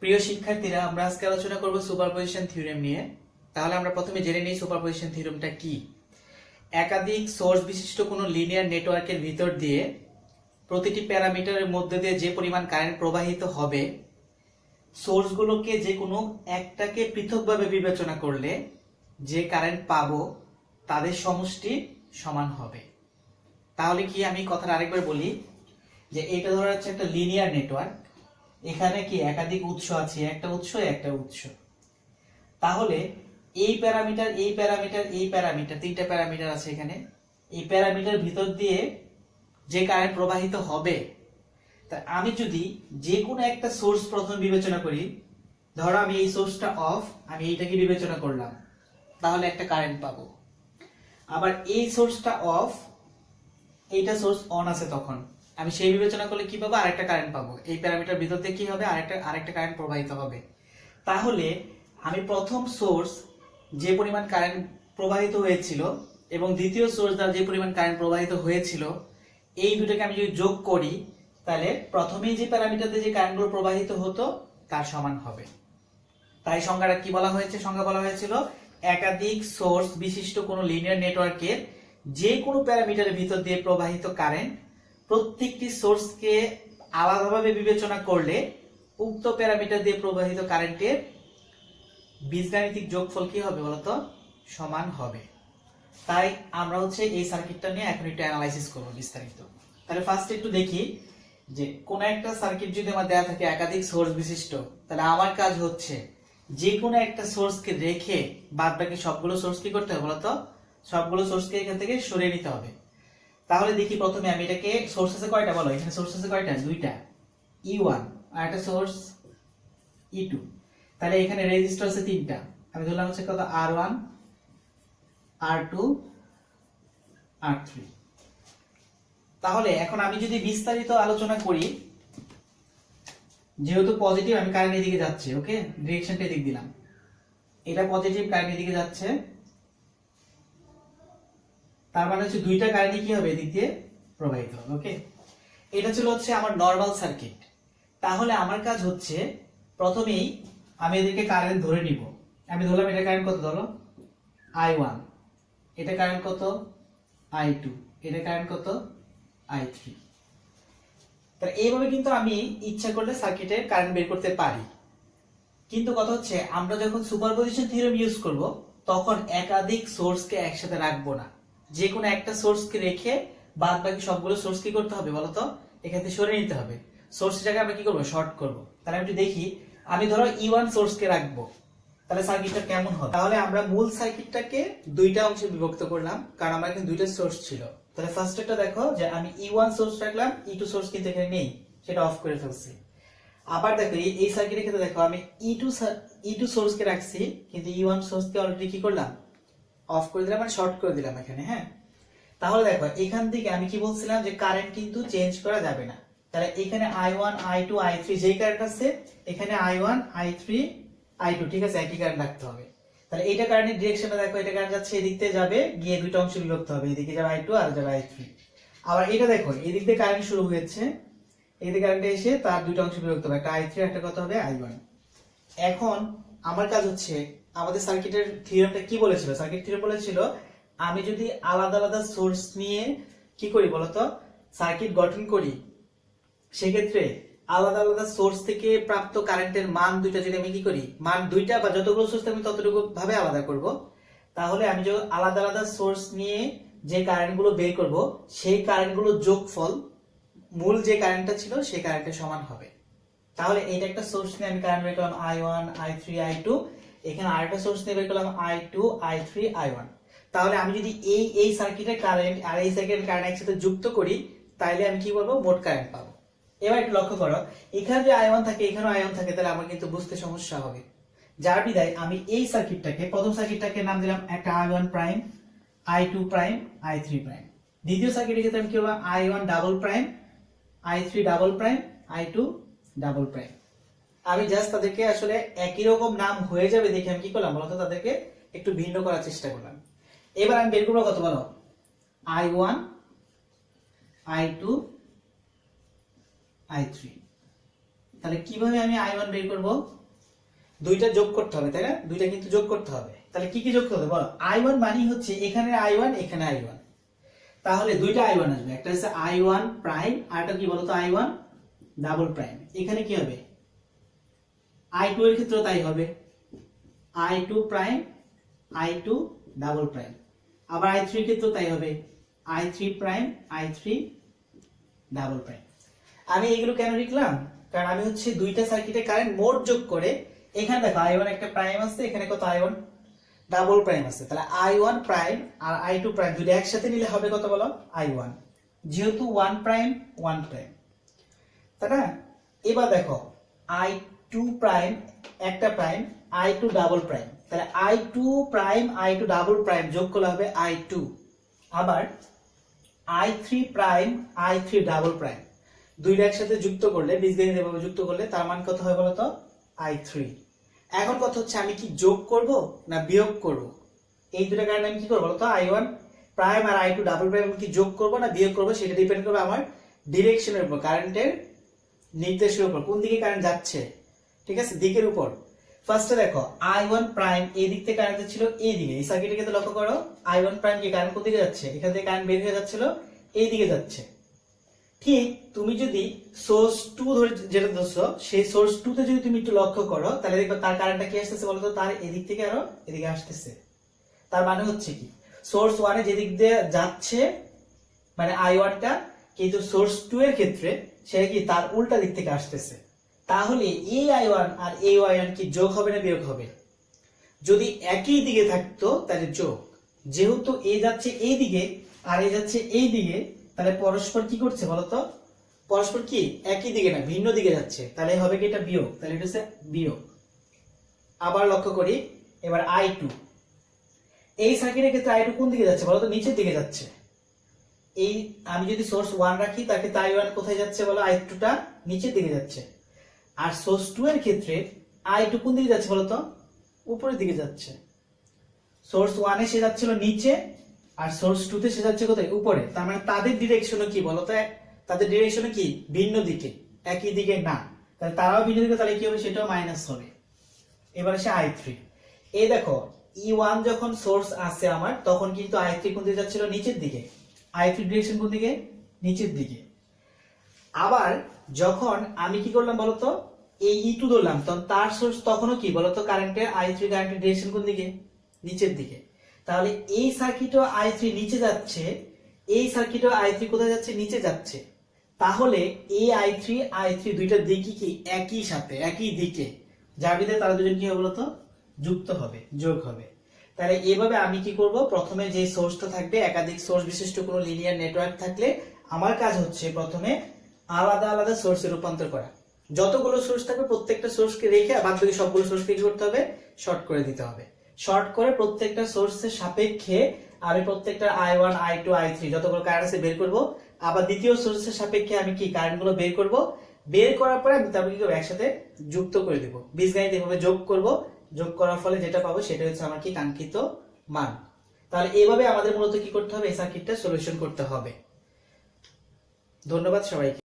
প্রিয় শিক্ষার্থীরা, আমরা আজকে আলোচনা করব সুপারপজিশন থিওরেম নিয়ে। তাহলে আমরা প্রথমে জেনে নিই সুপারপজিশন থিওরেমটা কি। একাধিক সোর্স বিশিষ্ট কোনো লিনিয়ার নেটওয়ার্কের ভিতর দিয়ে প্রতিটি প্যারামিটারের মধ্যে দিয়ে যে পরিমাণ কারেন্ট প্রবাহিত হবে, সোর্সগুলোকে যে কোনো একটাকে পৃথকভাবে বিবেচনা করলে যে কারেন্ট পাবো তাদের সমষ্টি সমান হবে। তাহলে কি, আমি কথাটা আরেকবার বলি যে এটা ধরা যাচ্ছে একটা লিনিয়ার নেটওয়ার্ক। এখানে কি একাধিক উৎস আছে, একটা উৎস। তাহলে এই প্যারামিটার, এই প্যারামিটার, এই প্যারামিটার, তিনটা প্যারামিটার আছে এখানে। এই প্যারামিটার ভিতর দিয়ে যে কারেন্ট প্রবাহিত হবে, তা আমি যদি যে কোনো একটা সোর্স প্রথম বিবেচনা করি, ধরো আমি এই সোর্সটা অফ, আমি এইটাকে বিবেচনা করলাম, তাহলে একটা কারেন্ট পাবো। আবার এই সোর্সটা অফ, এইটা সোর্স অন আছে, তখন আমি সেই বিবেচনা করলে কি পাবো, আরেকটা কারেন্ট পাবো। এই প্যারামিটার ভিতর দিয়ে কি হবে, আরেকটা কারেন্ট প্রবাহিত হবে। তাহলে আমি প্রথম সোর্স যে পরিমাণ কারেন্ট প্রবাহিত হয়েছিল এবং দ্বিতীয় সোর্স দ্বারা যে পরিমাণ কারেন্ট প্রবাহিত হয়েছিল, এই দুটোকে আমি যদি যোগ করি, তাহলে প্রথমেই যে প্যারামিটার দিয়ে যে কারেন্টগুলো প্রবাহিত হতো তার সমান হবে। তাই সংজ্ঞাটা কি বলা হয়েছে, সংজ্ঞা বলা হয়েছিল একাধিক সোর্স বিশিষ্ট কোনো লিনিয়ার নেটওয়ার্কের যে কোনো প্যারামিটারের ভিতর দিয়ে প্রবাহিত কারেন্ট প্রত্যেকটি সোর্সকে আলাদাভাবে বিবেচনা করলে উক্ত প্যারামিটার দিয়ে প্রবাহিত কারেন্টের বীজগাণিতিক যোগফল কি হবে বলতো, সমান হবে। তাই আমরা এই সার্কিটটা নিয়ে এখন একটু অ্যানালাইসিস করব বিস্তারিত। তাহলে ফার্স্ট একটু দেখি যে কোন একটা সার্কিট যদি আমার দেয়া থাকে একাধিক সোর্স বিশিষ্ট, তাহলে আমার কাজ হচ্ছে যে কোনো একটা সোর্সকে রেখে বাদ বাকি সবগুলো সোর্স কি করতে হবে বলতো, সবগুলো সোর্সকে এখান থেকে সরিয়ে নিতে হবে। তাহলে দেখি প্রথমে আমি এটাকে, সোর্স আছে কয়টা বলো, এখানে সোর্স আছে কয়টা, দুইটা, E1 আর একটা সোর্স E2। তাহলে এখানে রেজিস্টর আছে তিনটা, আমি ধরলাম কত, R1 R2 R3। তাহলে এখন আমি যদি বিস্তারিত আলোচনা করি, যেহেতু পজিটিভ, আমি কারেন্ট এদিকে যাচ্ছে, ওকে, ডিরেকশনটা এদিক দিলাম, এটা পজিটিভ, কারেন্ট এদিকে যাচ্ছে, তার মানে দুইটা কারেন্ট কি হবে, এদিক দিয়ে প্রবাহিত হবে, ওকে। এটা ছিল আমার নরমাল সার্কিট। তাহলে আমার কাজ হচ্ছে প্রথমেই আমি এদেরকে কারেন্ট ধরে নিব। আমি ধরলাম এটা কারেন্ট কত, ধরো I1, এটা কারেন্ট কত I2, এটা কারেন্ট কত I3। তাহলে এইভাবে কিন্তু আমি ইচ্ছা করলে সার্কিটে কারেন্ট বের করতে পারি। কিন্তু কথা হচ্ছে, আমরা যখন সুপারপজিশন থিওরেম ইউজ করব, তখন একাধিক সোর্সকে একসাথে রাখবো না। যে কোনো একটা সোর্সকে রেখে বাদ বাকি সবগুলো সোর্স কি করতে হবে বলতো, এখান থেকে সরিয়ে নিতে হবে। সোর্সটাকে আমরা কি করবো, শর্ট করব। তাহলে আমি একটু দেখি, আমি ধরো E1 সোর্সকে রাখবো, তাহলে সার্কিটটা কেমন হবে। তাহলে আমরা মূল সার্কিটটাকে দুইটা অংশে বিভক্ত করলাম, কারণ আমার এখানে দুইটা সোর্স ছিল। তাহলে ফার্স্ট একটা দেখো যে আমি E1 সোর্স রাখলাম, E2 সোর্স কিন্তু এখানে নেই, সেটা অফ করে ফেলছি। আবার দেখো এই সার্কিটের ক্ষেত্রে দেখো আমি E2 সোর্সকে রাখছি, কিন্তু E1 সোর্সকে অলরেডি কি করলাম, অফ করে দিলাম, মানে শর্ট করে দিলাম এখানে, হ্যাঁ। তাহলে দেখো এখান থেকে আমি কি বলছিলাম যে কারেন্ট কিন্তু চেঞ্জ করা যাবে না। তাহলে এখানে I1 I2 I3 যেই কারেন্ট আছে, এখানে I1 I3 I2, ঠিক আছে, একই কারেন্ট রাখতে হবে। তাহলে এটা কারেন্টের ডিরেকশনটা দেখো, এটা কারেন্ট যাচ্ছে এদিক থেকে যাবে, গিয়ে দুটো অংশে বিভক্ত হবে, এদিকে যাবে I2 আর যাবে I3। আবার এটা দেখো এদিক থেকে কারেন্ট শুরু হয়েছে, এদিকে কারেন্ট এসে তার দুটো অংশে বিভক্ত হবে, একটা I3 একটা কত হবে I1। এখন আমার কাজ হচ্ছে, আমাদের সার্কিটের থিওরেমটা কি বলেছিল, সার্কিট থিওরেম বলেছিল আমি যদি আলাদা আলাদা সোর্স নিয়ে কি করি বলতো, সার্কিট গঠন করি, সেক্ষেত্রে আলাদা আলাদা সোর্স থেকে প্রাপ্ত কারেন্টের মান দুইটা যদি আমি কি করি, মান দুইটা বা যতগুলো সোর্স আমি ততটুকু ভাবে আলাদা করব, তাহলে আমি যখন আলাদা আলাদা সোর্স নিয়ে যে কারেন্ট গুলো বের করব, সেই কারেন্ট গুলোর যোগফল মূল যে কারেন্টটা ছিল সেই কারেন্টের সমান হবে। তাহলে এইটা একটা সোর্স নিয়ে আমি কারেন্ট বের করলাম I1 I3 I2, এখানে আরেকটা সোর্স নিয়ে বের করলাম I2 I3 I1। তাহলে আমি যদি এই সার্কিটের কারেন্ট আর এই সার্কিটের কারেন্ট একসাথে যুক্ত করি, তাহলে আমি কি বলবো, মোট কারেন্ট পাবো। এবার একটু লক্ষ্য করো, এখানে যে I1 থাকে, এখানেও I1 থাকে, তাহলে আমার কিন্তু বুঝতে সমস্যা হবে। যার বিধায় আমি এই সার্কিটটাকে, প্রথম সার্কিটটাকে নাম দিলাম একটা I1 prime, I2 prime, I3 prime. দ্বিতীয় সার্কিটের ক্ষেত্রে আমি কি বলবো, I1 double prime, I3 double prime, I2 double prime. আমি জাস্ট তাদেরকে আসলে একই রকম নাম হয়ে যাবে দেখে আমি কি করলাম বলতো, তাদেরকে একটু ভিন্ন করার চেষ্টা করলাম। এবার আমি বের করবো কত বলো, I1 I2 I3। তাহলে কিভাবে আমি I1 বের করব? দুইটা যোগ করতে হবে, তাই না? দুইটা কিন্তু যোগ করতে হবে। তাহলে কি কি যোগ করতে হবে বলো? I1 মানে হচ্ছে এখানে I1 এখানে I1, তাহলে দুইটা I1 আসবে, একটা হচ্ছে I1 প্রাইম আর একটা কি বলতো I1 ডাবল প্রাইম। এখানে কি হবে? I2 এর ক্ষেত্রেও তাই হবে, I2 prime I2 double prime. আবার I3 এর ক্ষেত্রেও তাই হবে, I3 prime I3 double prime. আমি এগুলো কেন লিখলাম? কারণ আমি হচ্ছে দুইটা সার্কিটে কারেন্ট মোট যোগ করে, এখানে দেখো I1 একটা প্রাইম আছে, এখানে কত I1 ডাবল প্রাইম আছে, তাহলে I1 প্রাইম আর I2 প্রাইম দুটো একসাথে নিলে হবে কত বলো? I1, যেহেতু 1 প্রাইম 1 প্রাইম, তাই না? এবার দেখো I2 প্রাইম একটা প্রাইম I2 ডাবল প্রাইম, তাহলে I2 prime I2 double prime যোগ করলে হবে I2। আবার I3 prime I3 double prime দুইটা একসাথে যুক্ত করলে, বীজগণিত এভাবে যুক্ত করলে তার মান কত হয় বলতো? I3। এখন কথা হচ্ছে আমি কি যোগ করব না বিয়োগ করব? এই দুটো কারণে আমি কি করব বলতো? I1 প্রাইম আর I2 ডাবল প্রাইম কি যোগ করব না বিয়োগ করব, সেটা ডিপেন্ড করবে আমার ডিরেকশনের উপর, কারেন্টের নির্দেশের উপর, কোন দিকে কারেন্ট যাচ্ছে, ঠিক আছে, দিকের উপর। ফার্স্টে দেখো I1 প্রাইম এই দিক থেকে কারেন্ট যাচ্ছিল এই দিকে, এই সার্কিটের ক্ষেত্রে লক্ষ্য করো I1 প্রাইম কি কারেন্ট কোন দিকে যাচ্ছে? এখান থেকে কারেন্ট বের হয়ে যাচ্ছিল এই দিকে যাচ্ছে। ঠিক তুমি যদি সোর্স 2 ধরে যেটা ধরছো, সেই সোর্স 2 তে যদি তুমি একটু লক্ষ্য করো, তাহলে দেখবে তার কারেন্টটা কি আসতেছে বলতো? তার এদিক থেকে আরো এদিকে আসতেছে। তার মানে হচ্ছে কি, সোর্স 1 এ যেদিক দিয়ে যাচ্ছে মানে I1 টা, কিন্তু সোর্স 2 এর ক্ষেত্রে সেটা কি তার উল্টা দিক থেকে আসতেছে। তাহলে এই I1 আর এই I1 কি যোগ হবে না বিয়োগ হবে? যদি একই দিকে থাকতো তাহলে যোগ, যেহেতু এ যাচ্ছে এই দিকে আর এ যাচ্ছে এই দিকে, তাহলে পরস্পর কি করছে বলতো? পরস্পর কি একই দিকে না, ভিন্ন দিকে যাচ্ছে, তাহলে হবে কি এটা বিয়োগ, তাহলে এটা হচ্ছে বিয়োগ। আবার লক্ষ্য করি এবার I2, এই সার্কিটের ক্ষেত্রে I2 কোন দিকে যাচ্ছে বলতো? নিচের দিকে যাচ্ছে। এই আমি যদি সোর্স 1 রাখি, তার ক্ষেত্রে I1 কোথায় যাচ্ছে বলো? I2 টা নিচের দিকে যাচ্ছে। আর সোর্স 2 এর ক্ষেত্রে I2 কোন দিকে যাচ্ছে বলতো? উপরের দিকে যাচ্ছে। সোর্স 1 এ সে যাচ্ছিল নিচে, আর সোর্স 2 তে সে যাচ্ছে কোথায়? উপরে। তার মানে তাদের ডিরেকশনও কি বলতো? তাদের ডিরেকশনও কি ভিন্ন দিকে, একই দিকে না। তাহলে তারাও ভিন্ন দিকে, তাহলে কি হবে? সেটাও মাইনাস হবে। এবার আসে I3, এই দেখো E1 যখন সোর্স আছে আমার, তখন কিন্তু I3 কোন দিকে যাচ্ছিল? নিচের দিকে। I3 ডিরেকশন কোন দিকে? নিচের দিকে। আবার যখন আমি কি করলাম বলতো? এই E2 ধরলাম, তখন তার সোর্স তখনও কি বলতো? কারেন্টের I3 কারেন্টের ডিরেকশন কোন দিকে? নিচের দিকে। তাহলে এই সার্কিটও I3 নিচে যাচ্ছে, এই সার্কিটও I3 কোথায় যাচ্ছে? নিচে যাচ্ছে। তাহলে এই I3 দুইটা দিকই কি একই সাথে, একই দিকে, যার ভিতরে তারা দুজন কি হবে বলতো? যুক্ত হবে, যোগ হবে। তাহলে এভাবে আমি কি করব? প্রথমে যে সোর্সটা থাকবে, একাধিক সোর্স বিশিষ্ট কোনো লিনিয়ার নেটওয়ার্ক থাকলে আমার কাজ হচ্ছে প্রথমে আলাদা আলাদা সোর্সে রূপান্তর করা। যতগুলো সোর্স থাকবে প্রত্যেকটা সোর্সকে রেখে বাদ বাকি সবগুলো সোর্সকে কি করতে হবে? শর্ট করে দিতে হবে। শর্ট করে প্রত্যেকটা সোর্সের সাপেক্ষে আমি প্রত্যেকটা I1 I2 I3 যতগুলো কারেন্ট আছে বের করব। আবার দ্বিতীয় সোর্সের সাপেক্ষে আমি কি কারেন্টগুলো বের করব। বের করার পরে আমি তারপর কি করব? একসাথে যুক্ত করে দেব। বীজগণিত এভাবে যোগ করব, যোগ করার ফলে যেটা পাবো সেটা হচ্ছে আমার কি কাঙ্ক্ষিত মান। তাহলে এইভাবে আমাদের মূলত কি করতে হবে? এই সার্কিটটা সলিউশন করতে হবে। ধন্যবাদ সবাইকে।